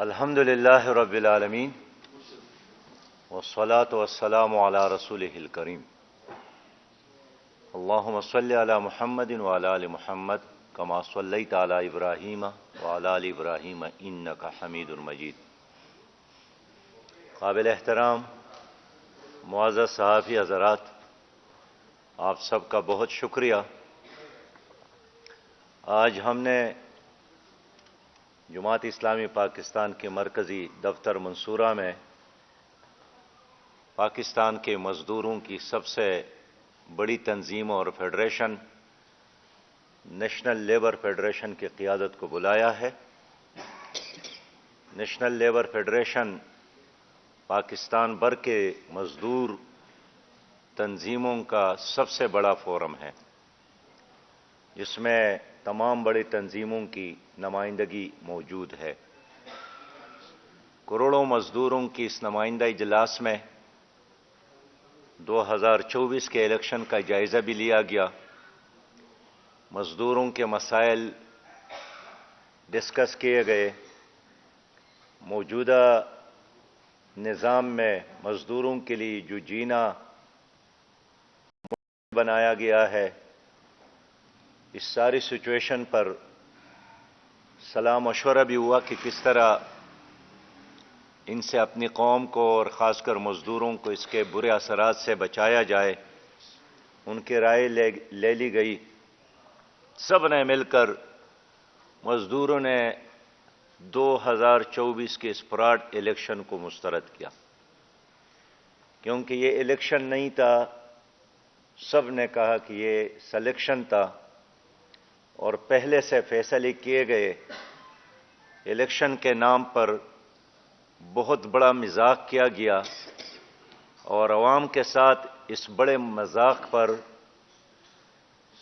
الحمد للہ رب العالمین والصلاة والسلام علی رسولہ الکریم اللہم صلی علی محمد وعلی آل محمد کما صلیت علی ابراہیم وعلی آل ابراہیم انک حمید مجید۔ قابل احترام معزز صحافی حضرات، آپ سب کا بہت شکریہ۔ آج ہم نے جماعت اسلامی پاکستان کے مرکزی دفتر منصورہ میں پاکستان کے مزدوروں کی سب سے بڑی تنظیم اور فیڈریشن نیشنل لیبر فیڈریشن کی قیادت کو بلایا ہے۔ نیشنل لیبر فیڈریشن پاکستان بھر کے مزدور تنظیموں کا سب سے بڑا فورم ہے، جس میں تمام بڑی تنظیموں کی نمائندگی موجود ہے۔ کروڑوں مزدوروں کی اس نمائندہ اجلاس میں 2024 کے الیکشن کا جائزہ بھی لیا گیا۔ مزدوروں کے مسائل ڈسکس کیے گئے۔ موجودہ نظام میں مزدوروں کے لیے جو جینا بنایا گیا ہے، اس ساری سچویشن پر صلاح مشورہ بھی ہوا کہ کس طرح ان سے اپنی قوم کو اور خاص کر مزدوروں کو اس کے برے اثرات سے بچایا جائے۔ ان کی رائے لے لی گئی۔ سب نے مل کر مزدوروں نے 2024 کے اس فراڈ الیکشن کو مسترد کیا، کیونکہ یہ الیکشن نہیں تھا۔ سب نے کہا کہ یہ سلیکشن تھا اور پہلے سے فیصلے کیے گئے الیکشن کے نام پر بہت بڑا مذاق کیا گیا، اور عوام کے ساتھ اس بڑے مذاق پر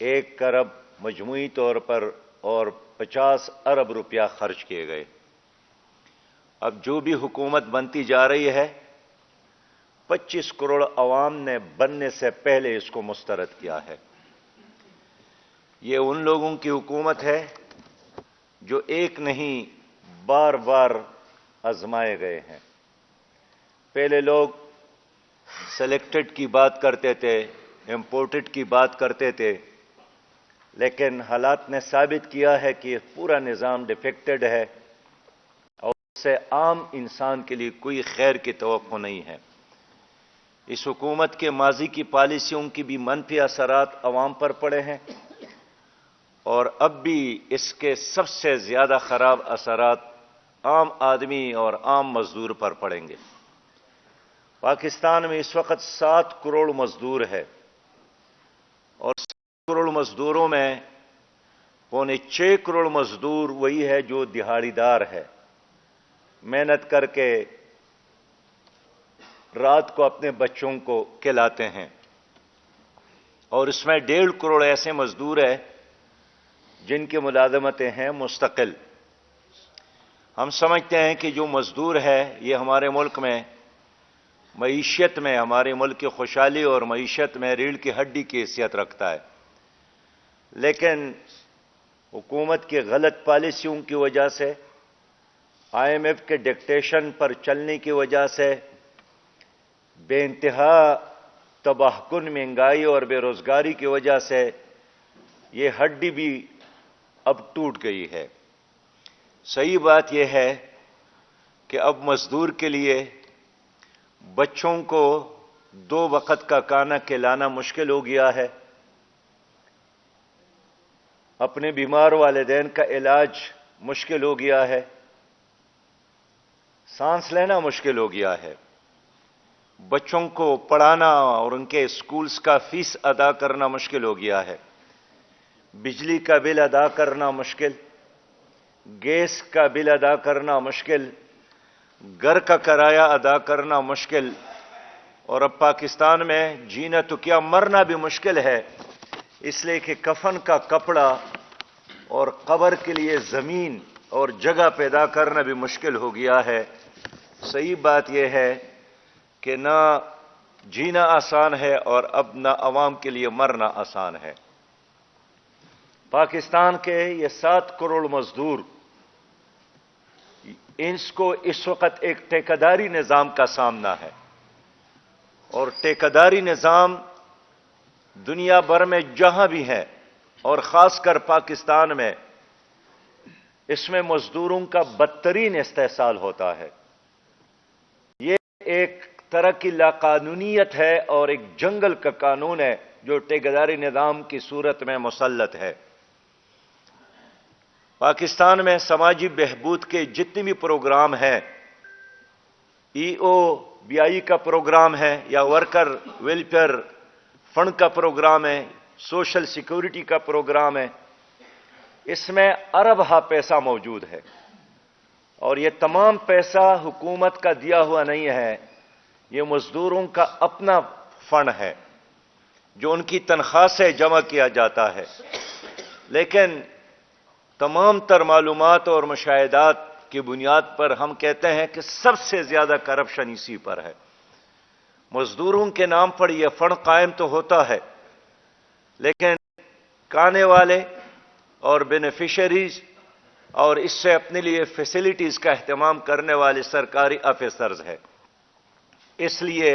1 ارب مجموعی طور پر اور 50 ارب روپیہ خرچ کیے گئے۔ اب جو بھی حکومت بنتی جا رہی ہے، 25 کروڑ عوام نے بننے سے پہلے اس کو مسترد کیا ہے۔ یہ ان لوگوں کی حکومت ہے جو ایک نہیں بار بار آزمائے گئے ہیں۔ پہلے لوگ سلیکٹڈ کی بات کرتے تھے، امپورٹڈ کی بات کرتے تھے، لیکن حالات نے ثابت کیا ہے کہ یہ پورا نظام ڈیفیکٹڈ ہے اور اس سے عام انسان کے لیے کوئی خیر کی توقع نہیں ہے۔ اس حکومت کے ماضی کی پالیسیوں کی بھی منفی اثرات عوام پر پڑے ہیں، اور اب بھی اس کے سب سے زیادہ خراب اثرات عام آدمی اور عام مزدور پر پڑیں گے۔ پاکستان میں اس وقت 7 کروڑ مزدور ہے، اور 7 کروڑ مزدوروں میں 6.25 کروڑ مزدور وہی ہے جو دہاڑی دار ہے، محنت کر کے رات کو اپنے بچوں کو کھلاتے ہیں، اور اس میں 1.5 کروڑ ایسے مزدور ہیں جن کی ملازمتیں ہیں مستقل۔ ہم سمجھتے ہیں کہ جو مزدور ہے یہ ہمارے ملک میں معیشت میں، ہمارے ملک کی خوشحالی اور معیشت میں ریڑھ کی ہڈی کی حیثیت رکھتا ہے، لیکن حکومت کی غلط پالیسیوں کی وجہ سے، IMF کے ڈکٹیشن پر چلنے کی وجہ سے، بے انتہا تباہ کن مہنگائی اور بے روزگاری کی وجہ سے یہ ہڈی بھی اب ٹوٹ گئی ہے۔ صحیح بات یہ ہے کہ اب مزدور کے لیے بچوں کو 2 وقت کا کھانا کھلانا مشکل ہو گیا ہے، اپنے بیمار والدین کا علاج مشکل ہو گیا ہے، سانس لینا مشکل ہو گیا ہے، بچوں کو پڑھانا اور ان کے اسکولز کا فیس ادا کرنا مشکل ہو گیا ہے، بجلی کا بل ادا کرنا مشکل، گیس کا بل ادا کرنا مشکل، گھر کا کرایہ ادا کرنا مشکل، اور اب پاکستان میں جینا تو کیا مرنا بھی مشکل ہے، اس لیے کہ کفن کا کپڑا اور قبر کے لیے زمین اور جگہ پیدا کرنا بھی مشکل ہو گیا ہے۔ صحیح بات یہ ہے کہ نہ جینا آسان ہے اور اب نہ عوام کے لیے مرنا آسان ہے۔ پاکستان کے یہ 7 کروڑ مزدور اس کو اس وقت ایک ٹیکداری نظام کا سامنا ہے، اور ٹیکداری نظام دنیا بھر میں جہاں بھی ہے اور خاص کر پاکستان میں، اس میں مزدوروں کا بدترین استحصال ہوتا ہے۔ یہ ایک طرح کی لاقانونیت ہے اور ایک جنگل کا قانون ہے جو ٹیکداری نظام کی صورت میں مسلط ہے۔ پاکستان میں سماجی بہبود کے جتنے بھی پروگرام ہیں، ای او بی آئی کا پروگرام ہے یا ورکر ویلفیئر فنڈ کا پروگرام ہے، سوشل سیکورٹی کا پروگرام ہے، اس میں اربہ پیسہ موجود ہے، اور یہ تمام پیسہ حکومت کا دیا ہوا نہیں ہے، یہ مزدوروں کا اپنا فنڈ ہے جو ان کی تنخواہ سے جمع کیا جاتا ہے۔ لیکن تمام تر معلومات اور مشاہدات کی بنیاد پر ہم کہتے ہیں کہ سب سے زیادہ کرپشن اسی پر ہے۔ مزدوروں کے نام پر یہ فنڈ قائم تو ہوتا ہے، لیکن کھانے والے اور بینیفیشریز اور اس سے اپنے لیے فیسلٹیز کا اہتمام کرنے والے سرکاری افسرز ہیں۔ اس لیے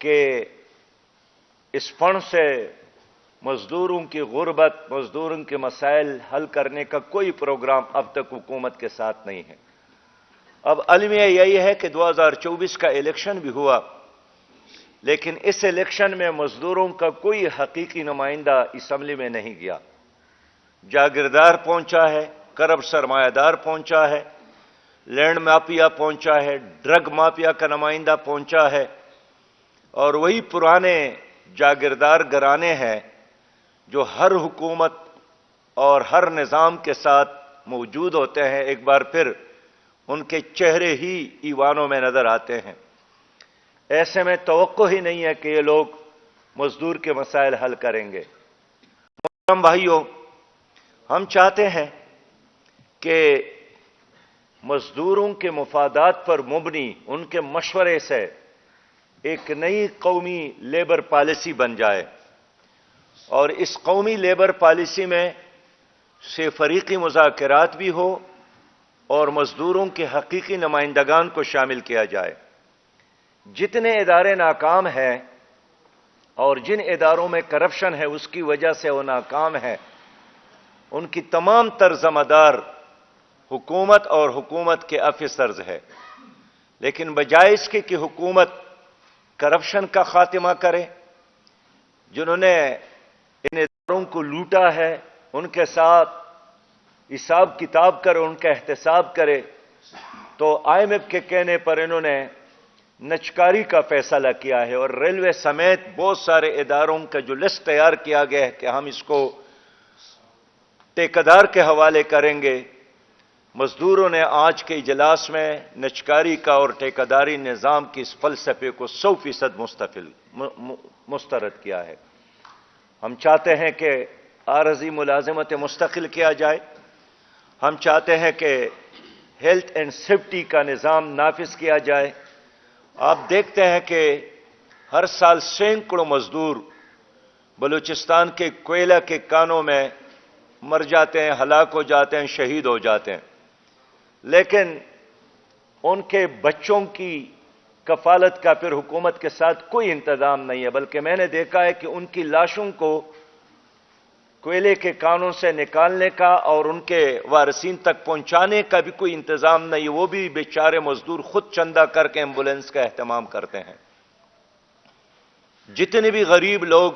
کہ اس فنڈ سے مزدوروں کی غربت، مزدوروں کے مسائل حل کرنے کا کوئی پروگرام اب تک حکومت کے ساتھ نہیں ہے۔ اب المیہ یہی ہے کہ 2024 کا الیکشن بھی ہوا، لیکن اس الیکشن میں مزدوروں کا کوئی حقیقی نمائندہ اسمبلی میں نہیں گیا۔ جاگیردار پہنچا ہے، کرب سرمایہ دار پہنچا ہے، لینڈ مافیا پہنچا ہے، ڈرگ مافیا کا نمائندہ پہنچا ہے، اور وہی پرانے جاگیردار گھرانے ہیں جو ہر حکومت اور ہر نظام کے ساتھ موجود ہوتے ہیں، ایک بار پھر ان کے چہرے ہی ایوانوں میں نظر آتے ہیں۔ ایسے میں توقع ہی نہیں ہے کہ یہ لوگ مزدور کے مسائل حل کریں گے۔ محترم بھائیوں، ہم چاہتے ہیں کہ مزدوروں کے مفادات پر مبنی ان کے مشورے سے ایک نئی قومی لیبر پالیسی بن جائے، اور اس قومی لیبر پالیسی میں سے فریقی مذاکرات بھی ہو اور مزدوروں کے حقیقی نمائندگان کو شامل کیا جائے۔ جتنے ادارے ناکام ہیں اور جن اداروں میں کرپشن ہے اس کی وجہ سے وہ ناکام ہیں، ان کی تمام تر ذمہ دار حکومت اور حکومت کے افسرز ہے۔ لیکن بجائے اس کے کہ حکومت کرپشن کا خاتمہ کرے، جنہوں نے ان اداروں کو لوٹا ہے ان کے ساتھ حساب کتاب کرے، ان کا احتساب کرے، تو آئی ایم ایف کے کہنے پر انہوں نے نجکاری کا فیصلہ کیا ہے، اور ریلوے سمیت بہت سارے اداروں کا جو لسٹ تیار کیا گیا ہے کہ ہم اس کو ٹھیکیدار کے حوالے کریں گے، مزدوروں نے آج کے اجلاس میں نجکاری کا اور ٹھیکیداری نظام کی اس فلسفے کو 100% مسترد کیا ہے۔ ہم چاہتے ہیں کہ عارضی ملازمت مستقل کیا جائے، ہم چاہتے ہیں کہ ہیلتھ اینڈ سیفٹی کا نظام نافذ کیا جائے۔ آپ دیکھتے ہیں کہ ہر سال سینکڑوں مزدور بلوچستان کے کوئلہ کے کانوں میں مر جاتے ہیں، ہلاک ہو جاتے ہیں، شہید ہو جاتے ہیں، لیکن ان کے بچوں کی کفالت کا پھر حکومت کے ساتھ کوئی انتظام نہیں ہے، بلکہ میں نے دیکھا ہے کہ ان کی لاشوں کو کوئلے کے کانوں سے نکالنے کا اور ان کے وارثین تک پہنچانے کا بھی کوئی انتظام نہیں، وہ بھی بیچارے مزدور خود چندہ کر کے ایمبولینس کا اہتمام کرتے ہیں۔ جتنے بھی غریب لوگ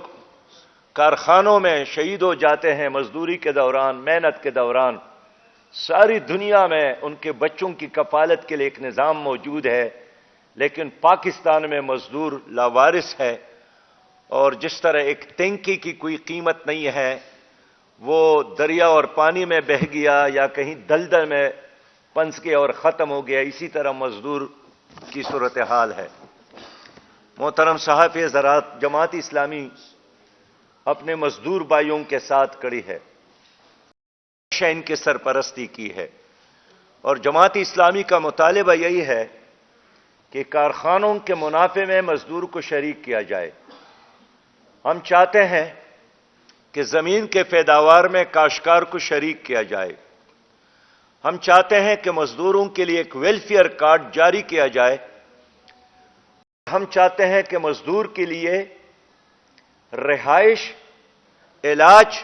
کارخانوں میں شہید ہو جاتے ہیں مزدوری کے دوران، محنت کے دوران، ساری دنیا میں ان کے بچوں کی کفالت کے لیے ایک نظام موجود ہے، لیکن پاکستان میں مزدور لاوارث ہے، اور جس طرح ایک ٹینکی کی کوئی قیمت نہیں ہے، وہ دریا اور پانی میں بہہ گیا یا کہیں دلدل میں پنس گیا اور ختم ہو گیا، اسی طرح مزدور کی صورتحال ہے۔ محترم صاحب زراعت، جماعت اسلامی اپنے مزدور بھائیوں کے ساتھ کڑی ہے، ہمیشہ ان کی سرپرستی کی ہے، اور جماعت اسلامی کا مطالبہ یہی ہے کہ کارخانوں کے منافع میں مزدور کو شریک کیا جائے۔ ہم چاہتے ہیں کہ زمین کے پیداوار میں کاشتکار کو شریک کیا جائے۔ ہم چاہتے ہیں کہ مزدوروں کے لیے ایک ویلفیئر کارڈ جاری کیا جائے. ہم چاہتے ہیں کہ مزدور کے لیے رہائش، علاج،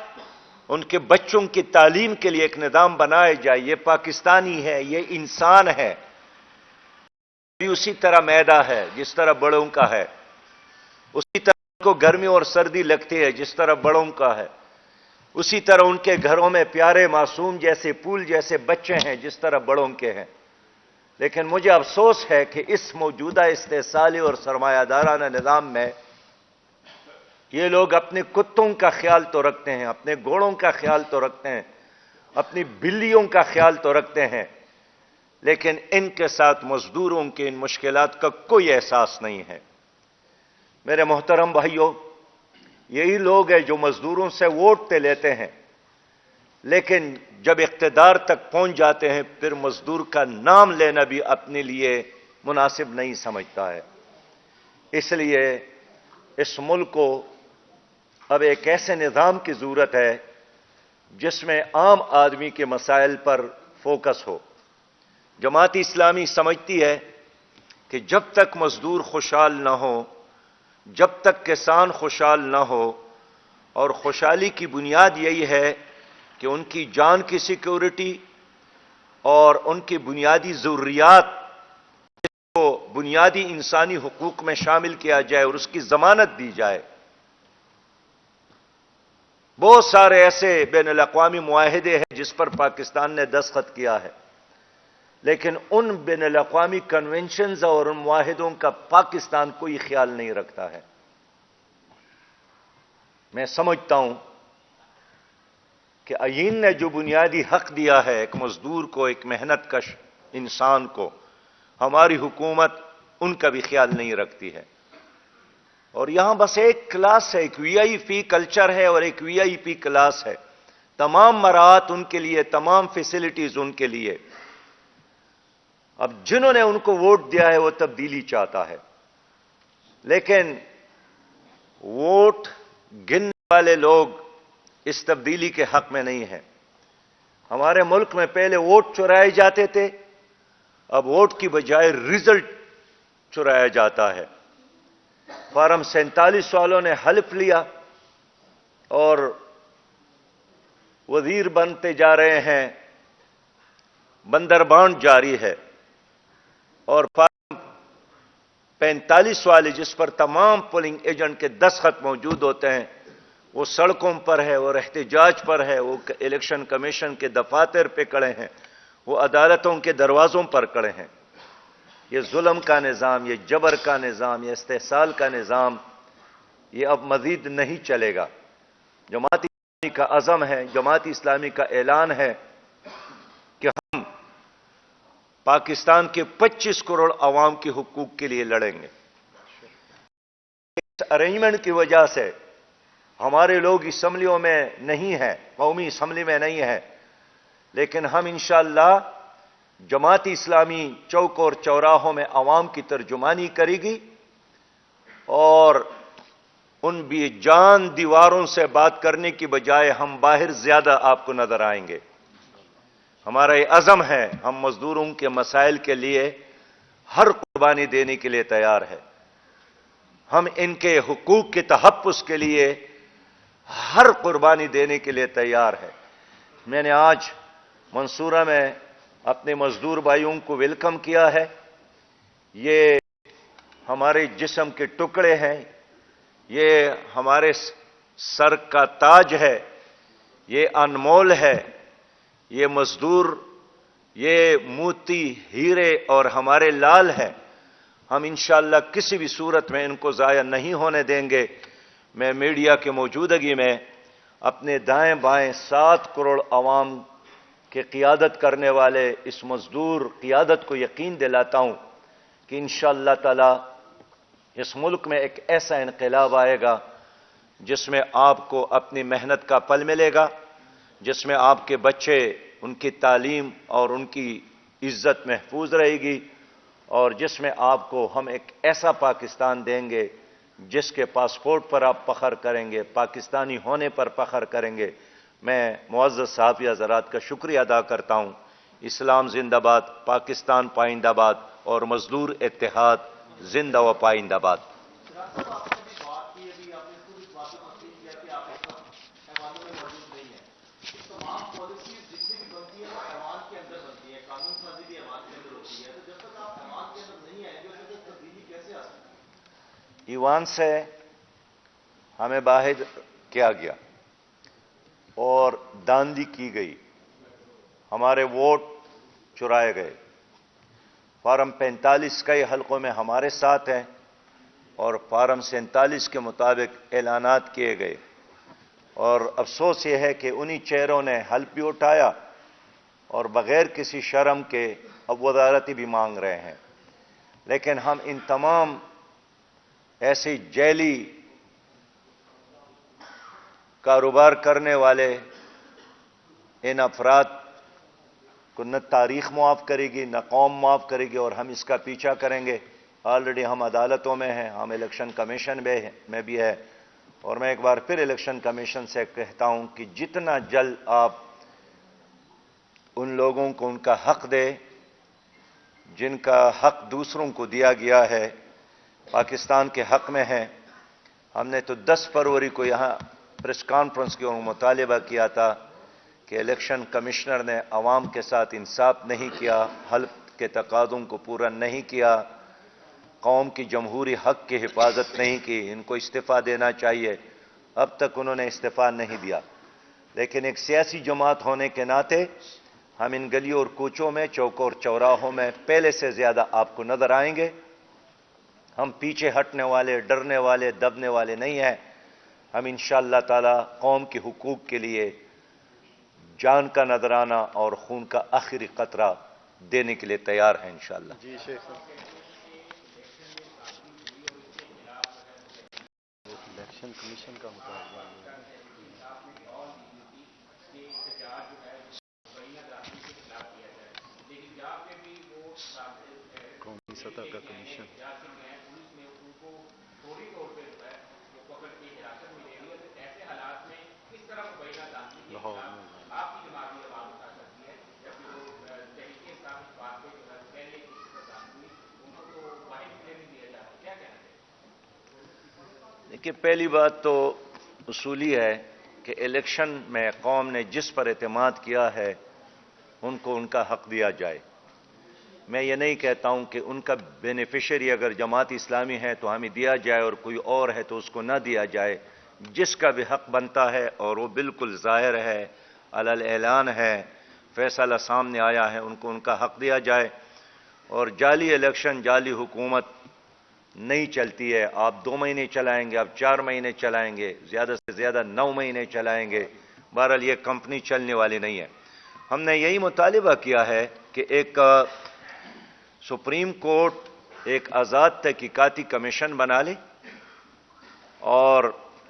ان کے بچوں کی تعلیم کے لیے ایک نظام بنایا جائے. یہ پاکستانی ہے، یہ انسان ہے، بھی اسی طرح میدا ہے جس طرح بڑوں کا ہے، اسی طرح ان کو گرمی اور سردی لگتی ہے جس طرح بڑوں کا ہے، اسی طرح ان کے گھروں میں پیارے معصوم جیسے پھول جیسے بچے ہیں جس طرح بڑوں کے ہیں. لیکن مجھے افسوس ہے کہ اس موجودہ استحصالی اور سرمایہ دارانہ نظام میں یہ لوگ اپنے کتوں کا خیال تو رکھتے ہیں، اپنے گھوڑوں کا خیال تو رکھتے ہیں، اپنی بلیوں کا خیال تو رکھتے ہیں، لیکن ان کے ساتھ مزدوروں کے ان مشکلات کا کوئی احساس نہیں ہے. میرے محترم بھائیوں، یہی لوگ ہیں جو مزدوروں سے ووٹ تے لیتے ہیں، لیکن جب اقتدار تک پہنچ جاتے ہیں پھر مزدور کا نام لینا بھی اپنے لیے مناسب نہیں سمجھتا ہے. اس لیے اس ملک کو اب ایک ایسے نظام کی ضرورت ہے جس میں عام آدمی کے مسائل پر فوکس ہو. جماعت اسلامی سمجھتی ہے کہ جب تک مزدور خوشحال نہ ہو، جب تک کسان خوشحال نہ ہو، اور خوشحالی کی بنیاد یہی ہے کہ ان کی جان کی سیکیورٹی اور ان کی بنیادی ضروریات کو بنیادی انسانی حقوق میں شامل کیا جائے اور اس کی ضمانت دی جائے. بہت سارے ایسے بین الاقوامی معاہدے ہیں جس پر پاکستان نے دستخط کیا ہے، لیکن ان بین الاقوامی کنونشنز اور ان معاہدوں کا پاکستان کوئی خیال نہیں رکھتا ہے. میں سمجھتا ہوں کہ آئین نے جو بنیادی حق دیا ہے ایک مزدور کو، ایک محنت کش انسان کو، ہماری حکومت ان کا بھی خیال نہیں رکھتی ہے. اور یہاں بس ایک کلاس ہے، ایک وی آئی پی کلچر ہے اور ایک وی آئی پی کلاس ہے. تمام مراعات ان کے لیے، تمام فیسلٹیز ان کے لیے. اب جنہوں نے ان کو ووٹ دیا ہے وہ تبدیلی چاہتا ہے، لیکن ووٹ گننے والے لوگ اس تبدیلی کے حق میں نہیں ہیں. ہمارے ملک میں پہلے ووٹ چرائے جاتے تھے، اب ووٹ کی بجائے رزلٹ چرایا جاتا ہے. فارم 47 والوں نے حلف لیا اور وزیر بنتے جا رہے ہیں، بندربان جاری ہے. اور فارم 45 والے جس پر تمام پولنگ ایجنٹ کے دستخط موجود ہوتے ہیں وہ سڑکوں پر ہے، وہ احتجاج پر ہے، وہ الیکشن کمیشن کے دفاتر پہ کھڑے ہیں، وہ عدالتوں کے دروازوں پر کھڑے ہیں. یہ ظلم کا نظام، یہ جبر کا نظام، یہ استحصال کا نظام، یہ اب مزید نہیں چلے گا. جماعت اسلامی کا عزم ہے، جماعت اسلامی کا اعلان ہے کہ ہم پاکستان کے 25 کروڑ عوام کے حقوق کے لیے لڑیں گے. اس ارینجمنٹ کی وجہ سے ہمارے لوگ اسمبلیوں میں نہیں ہیں، قومی اسمبلی میں نہیں ہیں، لیکن ہم انشاءاللہ جماعت اسلامی چوک اور چوراہوں میں عوام کی ترجمانی کرے گی اور ان بھی جان دیواروں سے بات کرنے کی بجائے ہم باہر زیادہ آپ کو نظر آئیں گے. ہمارا یہ عزم ہے، ہم مزدوروں کے مسائل کے لیے ہر قربانی دینے کے لیے تیار ہے. ہم ان کے حقوق کے تحفظ کے لیے ہر قربانی دینے کے لیے تیار ہے. میں نے آج منصورہ میں اپنے مزدور بھائیوں کو ویلکم کیا ہے. یہ ہمارے جسم کے ٹکڑے ہیں، یہ ہمارے سر کا تاج ہے، یہ انمول ہے. یہ مزدور، یہ موتی، ہیرے اور ہمارے لال ہیں. ہم انشاءاللہ کسی بھی صورت میں ان کو ضائع نہیں ہونے دیں گے. میں میڈیا کی موجودگی میں اپنے دائیں بائیں 7 کروڑ عوام کے قیادت کرنے والے اس مزدور قیادت کو یقین دلاتا ہوں کہ انشاءاللہ تعالی اس ملک میں ایک ایسا انقلاب آئے گا جس میں آپ کو اپنی محنت کا پھل ملے گا، جس میں آپ کے بچے، ان کی تعلیم اور ان کی عزت محفوظ رہے گی، اور جس میں آپ کو ہم ایک ایسا پاکستان دیں گے جس کے پاسپورٹ پر آپ فخر کریں گے، پاکستانی ہونے پر فخر کریں گے. میں معزز صحافی حضرات کا شکریہ ادا کرتا ہوں. اسلام زندہ باد، پاکستان پائندہ باد اور مزدور اتحاد زندہ و پائندہ باد۔ ایوان سے ہمیں باہر کیا گیا اور داندلی کی گئی، ہمارے ووٹ چرائے گئے، فارم 45 کئی حلقوں میں ہمارے ساتھ ہیں اور فارم 47 کے مطابق اعلانات کیے گئے، اور افسوس یہ ہے کہ انہی چہروں نے حلف بھی اٹھایا اور بغیر کسی شرم کے اب وزارتی بھی مانگ رہے ہیں۔ لیکن ہم ان تمام ایسے جعلی کاروبار کرنے والے ان افراد کو نہ تاریخ معاف کرے گی نہ قوم معاف کرے گی، اور ہم اس کا پیچھا کریں گے۔ آلریڈی ہم عدالتوں میں ہیں، ہم الیکشن کمیشن میں بھی ہے، اور میں ایک بار پھر الیکشن کمیشن سے کہتا ہوں کہ جتنا جلد آپ ان لوگوں کو ان کا حق دے جن کا حق دوسروں کو دیا گیا ہے، پاکستان کے حق میں ہے۔ ہم نے تو 10 فروری کو یہاں پریس کانفرنس کی مطالبہ کیا تھا کہ الیکشن کمشنر نے عوام کے ساتھ انصاف نہیں کیا، حلف کے تقاضوں کو پورا نہیں کیا، قوم کی جمہوری حق کی حفاظت نہیں کی، ان کو استعفیٰ دینا چاہیے۔ اب تک انہوں نے استعفیٰ نہیں دیا، لیکن ایک سیاسی جماعت ہونے کے ناطے ہم ان گلیوں اور کوچوں میں، چوکوں اور چوراہوں میں پہلے سے زیادہ آپ کو نظر آئیں گے۔ ہم پیچھے ہٹنے والے، ڈرنے والے، دبنے والے نہیں ہیں۔ ہم انشاءاللہ تعالی قوم کے حقوق کے لیے جان کا نذرانہ اور خون کا آخری قطرہ دینے کے لیے تیار ہیں انشاءاللہ۔ جی شیخ صاحب، الیکشن کمیشن کا مطالبہ قومی سطح کا کمیشن لاہور میں دیکھیے، پہلی بات تو اصولی ہے کہ الیکشن میں قوم نے جس پر اعتماد کیا ہے ان کو ان کا حق دیا جائے۔ میں یہ نہیں کہتا ہوں کہ ان کا بینیفیشری اگر جماعت اسلامی ہے تو ہمیں دیا جائے اور کوئی اور ہے تو اس کو نہ دیا جائے۔ جس کا بھی حق بنتا ہے اور وہ بالکل ظاہر ہے، علی اعلان ہے، فیصلہ سامنے آیا ہے، ان کو ان کا حق دیا جائے۔ اور جعلی الیکشن، جعلی حکومت نہیں چلتی ہے۔ آپ 2 مہینے چلائیں گے، آپ 4 مہینے چلائیں گے، زیادہ سے زیادہ 9 مہینے چلائیں گے، بہرحال یہ کمپنی چلنے والی نہیں ہے۔ ہم نے یہی مطالبہ کیا ہے کہ ایک سپریم کورٹ ایک آزاد تحقیقاتی کمیشن بنا لے اور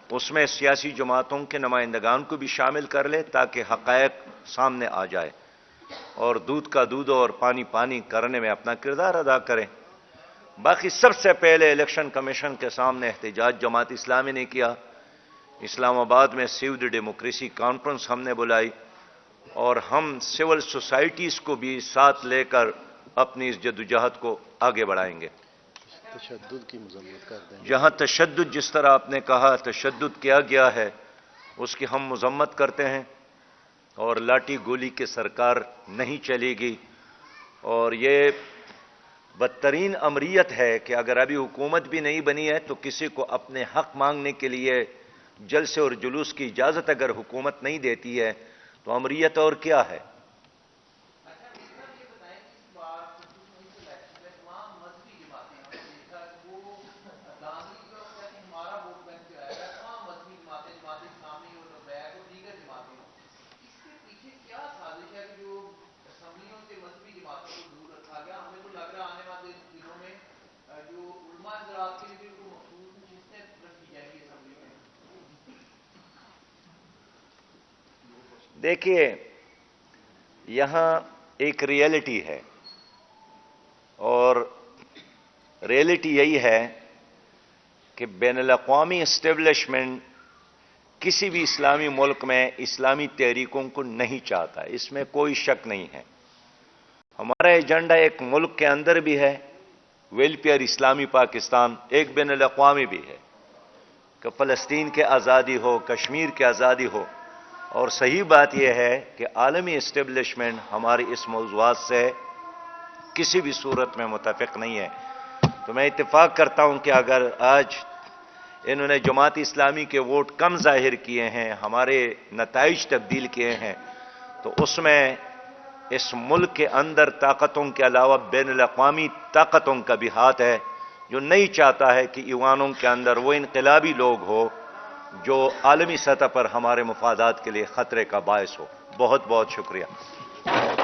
اس میں سیاسی جماعتوں کے نمائندگان کو بھی شامل کر لے تاکہ حقائق سامنے آ جائے اور دودھ کا دودھ اور پانی پانی کرنے میں اپنا کردار ادا کریں۔ باقی سب سے پہلے الیکشن کمیشن کے سامنے احتجاج جماعت اسلامی نے کیا، اسلام آباد میں سیو دی ڈیموکریسی کانفرنس ہم نے بلائی، اور ہم سول سوسائٹیز کو بھی ساتھ لے کر اپنی اس جدوجہد کو آگے بڑھائیں گے۔ تشدد کی مذمت کرتے ہیں، جہاں تشدد، جس طرح آپ نے کہا تشدد کیا گیا ہے، اس کی ہم مذمت کرتے ہیں، اور لاٹھی گولی کی سرکار نہیں چلے گی۔ اور یہ بدترین امریت ہے کہ اگر ابھی حکومت بھی نہیں بنی ہے تو کسی کو اپنے حق مانگنے کے لیے جلسے اور جلوس کی اجازت اگر حکومت نہیں دیتی ہے تو امریت اور کیا ہے؟ دیکھیے، یہاں ایک ریئلٹی ہے، اور ریئلٹی یہی ہے کہ بین الاقوامی اسٹیبلشمنٹ کسی بھی اسلامی ملک میں اسلامی تحریکوں کو نہیں چاہتا، اس میں کوئی شک نہیں ہے۔ ہمارا ایجنڈا ایک ملک کے اندر بھی ہے، ویلفیئر اسلامی پاکستان، ایک بین الاقوامی بھی ہے کہ فلسطین کی آزادی ہو، کشمیر کی آزادی ہو، اور صحیح بات یہ ہے کہ عالمی اسٹیبلشمنٹ ہماری اس موضوعات سے کسی بھی صورت میں متفق نہیں ہے۔ تو میں اتفاق کرتا ہوں کہ اگر آج انہوں نے جماعت اسلامی کے ووٹ کم ظاہر کیے ہیں، ہمارے نتائج تبدیل کیے ہیں، تو اس میں اس ملک کے اندر طاقتوں کے علاوہ بین الاقوامی طاقتوں کا بھی ہاتھ ہے، جو نہیں چاہتا ہے کہ ایوانوں کے اندر وہ انقلابی لوگ ہو جو عالمی سطح پر ہمارے مفادات کے لیے خطرے کا باعث ہو۔ بہت بہت شکریہ۔